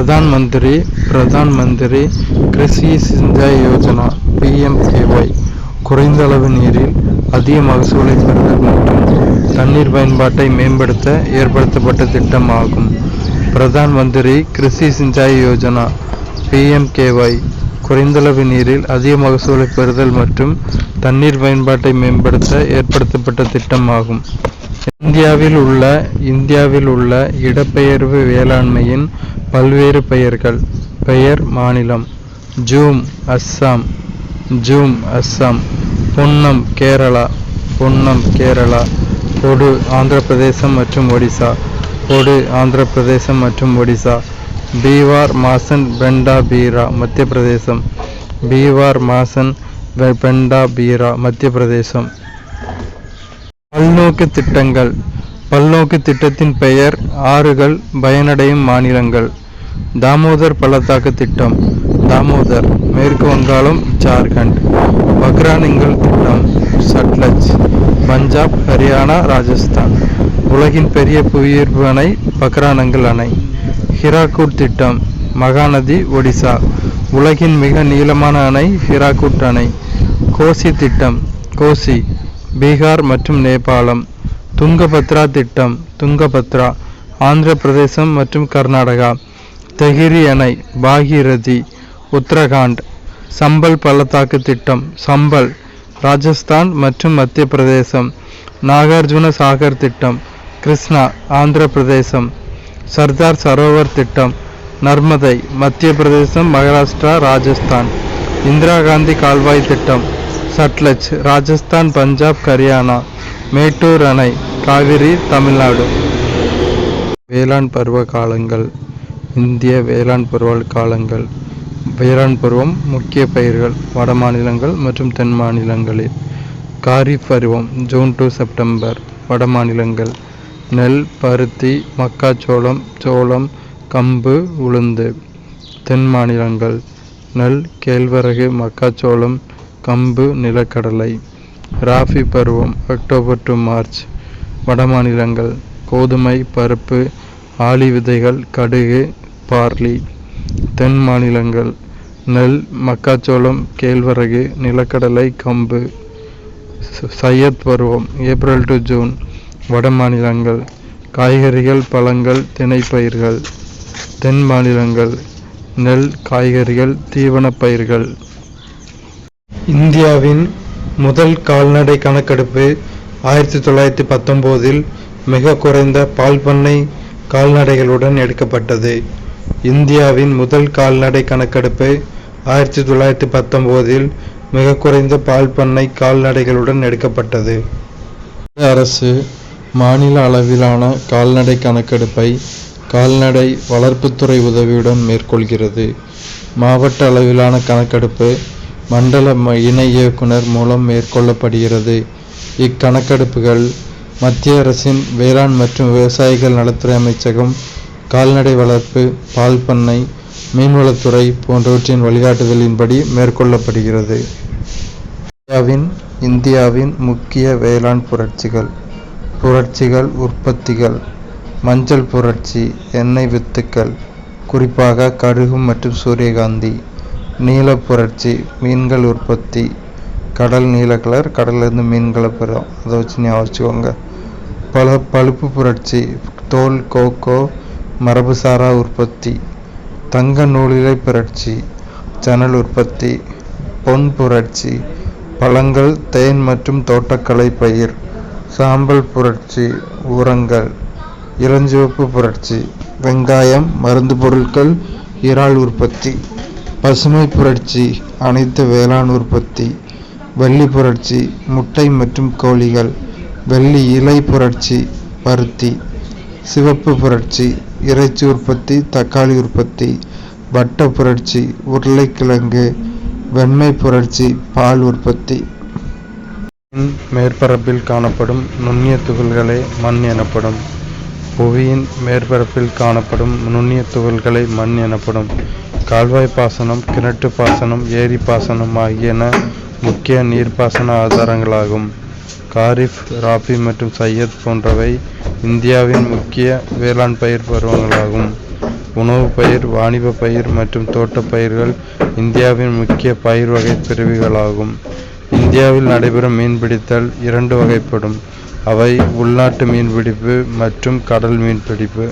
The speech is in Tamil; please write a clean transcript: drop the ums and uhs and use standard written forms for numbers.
பிரதான் மந்திரி கிருஷி சிஞ்சாய் யோஜனா PMKY குறைந்த அளவு நீரில் அதிக மகசூலை பெறுதல் மற்றும் தண்ணீர் பயன்பாட்டை மேம்படுத்த ஏற்படுத்தப்பட்ட திட்டம் ஆகும். பிரதான் மந்திரி கிருஷி சிஞ்சாய் யோஜனா PMKY குறைந்தளவு நீரில் அதிக மகசூலை பெறுதல் மற்றும் தண்ணீர் பயன்பாட்டை மேம்படுத்த ஏற்படுத்தப்பட்ட திட்டம் ஆகும். இந்தியாவில் உள்ள இடப்பெயர்வு வேளாண்மையின் பல்வேறு பெயர்கள். பெயர் மாநிலம்: ஜூம் அஸ்ஸாம், பொன்னம் கேரளா, பொடு ஆந்திர பிரதேசம் மற்றும் ஒடிசா, பீவார் மாசன் பெண்டா பீரா மத்திய பிரதேசம். பல்நோக்கு திட்டத்தின் பெயர் ஆறுகள் பயனடையும் மாநிலங்கள். தாமோதர் பள்ளத்தாக்கு திட்டம் தாமோதர், மேற்கு வங்காளம், ஜார்க்கண்ட். பக்ரானங்கள் திட்டம் சட்லஜ், பஞ்சாப், ஹரியானா, ராஜஸ்தான். உலகின் பெரிய புவியீர்ப்பு அணை பக்ரானங்கள் அணை. ஹிராக்குட் திட்டம் மகாநதி, ஒடிசா. உலகின் மிக நீளமான அணை ஹிராக்குட் அணை. கோசி திட்டம் கோசி, பீகார் மற்றும் நேபாளம். துங்கபத்ரா திட்டம் துங்கபத்ரா, ஆந்திர பிரதேசம் மற்றும் கர்நாடகா. தெஹிரி அணை பாகீரதி, உத்தரகாண்ட். சம்பல் பள்ளத்தாக்கு திட்டம் சம்பல், ராஜஸ்தான் மற்றும் மத்திய பிரதேசம். நாகார்ஜுன சாகர் திட்டம் கிருஷ்ணா, ஆந்திர பிரதேசம். சர்தார் சரோவர் திட்டம் நர்மதை, மத்திய பிரதேசம், மகாராஷ்டிரா, ராஜஸ்தான். இந்திரா காந்தி கால்வாய் திட்டம் சட்லஜ், ராஜஸ்தான், பஞ்சாப், ஹரியானா. மேட்டூர் அணை காவிரி, தமிழ்நாடு. வேளாண் பருவ காலங்கள். இந்திய வேளாண் பருவ காலங்கள். வேளாண் பருவம் முக்கிய பயிர்கள் வட மாநிலங்கள் மற்றும் தென் மாநிலங்களில். காரிஃப் பருவம் ஜூன் டு செப்டம்பர் வட மாநிலங்கள். நெல், பருத்தி, மக்காச்சோளம், சோளம், கம்பு, உளுந்து. தென் மாநிலங்கள் நெல், கேழ்வரகு, மக்காச்சோளம், கம்பு, நிலக்கடலை. ராபி பருவம் அக்டோபர் டு மார்ச் வட மாநிலங்கள். கோதுமை, பருப்பு, ஆளி விதைகள், கடுகு, பார்லி. தென் மாநிலங்கள் நெல், மக்காச்சோளம், கேழ்வரகு, நிலக்கடலை, கம்பு. சையத் பருவம் ஏப்ரல் டு ஜூன் வட மாநிலங்கள். காய்கறிகள், பழங்கள், திணைப்பயிர்கள். தென் மாநிலங்கள் நெல், காய்கறிகள், தீவனப் பயிர்கள். இந்தியாவின் முதல் கால்நடை கணக்கெடுப்பு 1919 மிக குறைந்த பால் பண்ணை கால்நடைகளுடன் எடுக்கப்பட்டது. இந்தியாவின் முதல் கால்நடை கணக்கெடுப்பு 1919 மிக குறைந்த பால் பண்ணை கால்நடைகளுடன் எடுக்கப்பட்டது. அரசு மாநில அளவிலான கால்நடை கணக்கெடுப்பை கால்நடை வளர்ப்புத்துறை உதவியுடன் மேற்கொள்கிறது. மாவட்ட அளவிலான கணக்கெடுப்பு மண்டல இணை இயக்குனர் மூலம் மேற்கொள்ளப்படுகிறது. இக்கணக்கெடுப்புகள் மத்திய அரசின் வேளாண் மற்றும் விவசாயிகள் நலத்துறை அமைச்சகம், கால்நடை வளர்ப்பு, பால் பண்ணை, மீன்வளத்துறை போன்றவற்றின் வழிகாட்டுதலின்படி மேற்கொள்ளப்படுகிறது. இந்தியாவின் முக்கிய வேளாண் புரட்சிகள் உற்பத்திகள். மஞ்சள் புரட்சி, எண்ணெய் வித்துக்கள், குறிப்பாக கடுகு மற்றும் சூரியகாந்தி. நீல புரட்சி, மீன்கள் உற்பத்தி. கடல் நீல கலர், கடல்லேருந்து மீன்களை பெறும், அதை வச்சு ஞாபகிச்சுக்கோங்க. பழுப்பு புரட்சி, தோல், கோகோ, மரபுசாரா உற்பத்தி. தங்க நூலிழை புரட்சி, ஜன்னல் உற்பத்தி. பொன் புரட்சி, பழங்கள், தேன் மற்றும் தோட்டக்கலை பயிர். சாம்பல் புரட்சி, உரங்கள். இளஞ்சிவப்பு புரட்சி, வெங்காயம், மருந்து பொருட்கள், இறால் உற்பத்தி. பசுமை புரட்சி, அனைத்து வேளாண் உற்பத்தி. வெள்ளி புரட்சி, முட்டை மற்றும் கோழிகள். வெள்ளி இலை புரட்சி, பருத்தி. சிவப்பு புரட்சி, இறைச்சி உற்பத்தி, தக்காளி உற்பத்தி. வட்ட புரட்சி, உருளைக்கிழங்கு. வெண்மை புரட்சி, பால் உற்பத்தி. மேற்பரப்பில் காணப்படும் நுண்ணிய துகள்களே மண் எனப்படும். புவியின் மேற்பரப்பில் காணப்படும் நுண்ணிய துகள்களை மண் எனப்படும். கால்வாய் பாசனம், கிணற்று பாசனம், ஏரி பாசனம் ஆகியன முக்கிய நீர்ப்பாசன ஆதாரங்களாகும். காரிஃப், ராபி மற்றும் சையத் போன்றவை இந்தியாவின் முக்கிய வேளாண் பயிர் பருவங்களாகும். உணவு பயிர், வாணிப பயிர் மற்றும் தோட்டப் பயிர்கள் இந்தியாவின் முக்கிய பயிர் வகை பிரிவுகளாகும். இந்தியாவில் நடைபெறும் மீன்பிடித்தல் 2 வகைப்படும். அவை உள்நாட்டு மீன்பிடிப்பு மற்றும் கடல் மீன்பிடிப்பு.